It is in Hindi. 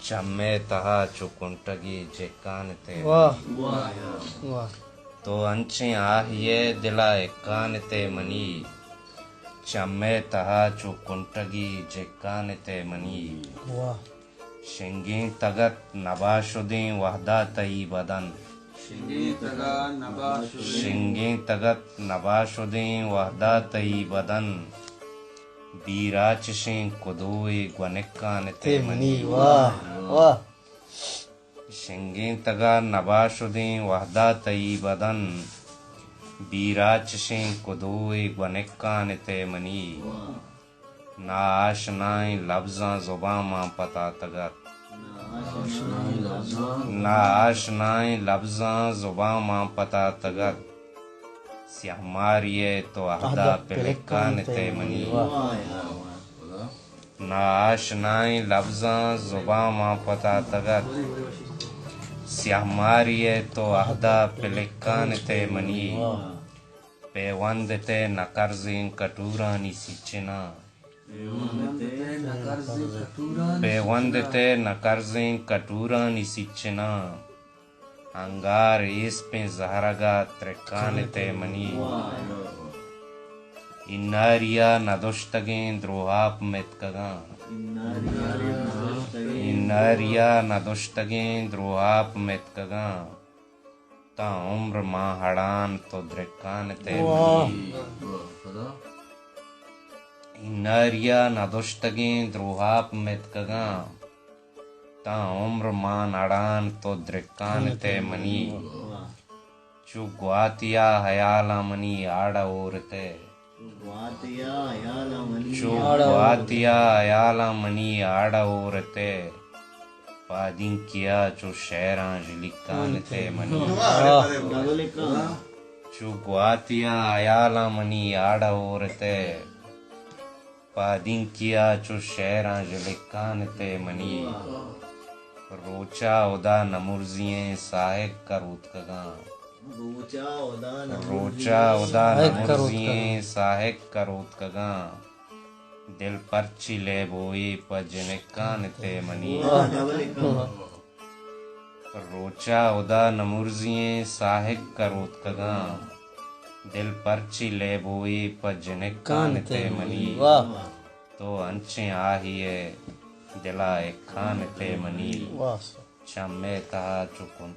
चम्मे तहा चुकुंटगी जेकानते तो अंचे आहिए दिला एकानते मनी चम्मे तहा चुकुंटगी जेकानते मनी शिंगी तगत नबाशुदी वहदा तई बदन शिंगी तगत नबाशुदी वहदा तई बदन बीराचशिं कुदोई ग्वनिक्कानते मनी शिंगी तगा नबाशुदी वहदा तई बदन बीराचशिं कुदोई ग्वनिक्कानते मनी ना आशनाई लफ्ज़ां ज़ुबां मां पता तगत ना आशनाई लफ्ज़ां ज़ुबां मां पता तगत स्याहमारिये तो अहदा पिलिक्कानते मनी ना आशनाई लफ्ज़ां ज़ुबां मां पता तगत स्याहमारिये तो अहदा पिलिक्कानते मनी पेवंदते नकर्ज़िं कटूरानी सिचिना पेवंदते नकर्ज़िं कटूरानी सिचिना अंगार इस्पे ज़हरगा त्रिकानते मनी इन्नारिया नदुष्टगें द्रोहाप मेतकगा इन्नारिया नदुष्टगें द्रोहाप मेतकगा ता उम्र मां हड़ान तो द्रिकानते मनी इन्नारिया नदुष्टगें द्रोहाप मेतकगा ता उम्र मां नड़ान तो द्रिकानते मनी चु ग्वातिया हयाला मनी आड़ा ओरते चु ग्वातिया हयाला मनी आड़ा ओरते पादिं किया चु शहरां जिलिकानते मनी चु ग्वातिया हयाला मनी आड़ा ओरते पादिं किया चु शहरां जिलिकानते मनी रोचा उदा नमुर्जिएं साहिक करूत कगा रोचा उदा नमुर्जिएं साहिक करूत कगा दिल परची ले बोई पजनिकानते मनी रोचा उदा नमुर्जिएं साहिक करूत कगा दिल परची ले बोई पजनिकानते मनी तो अंचे आहिए दिला एकानते मनी चम्मे तहा चुकुंट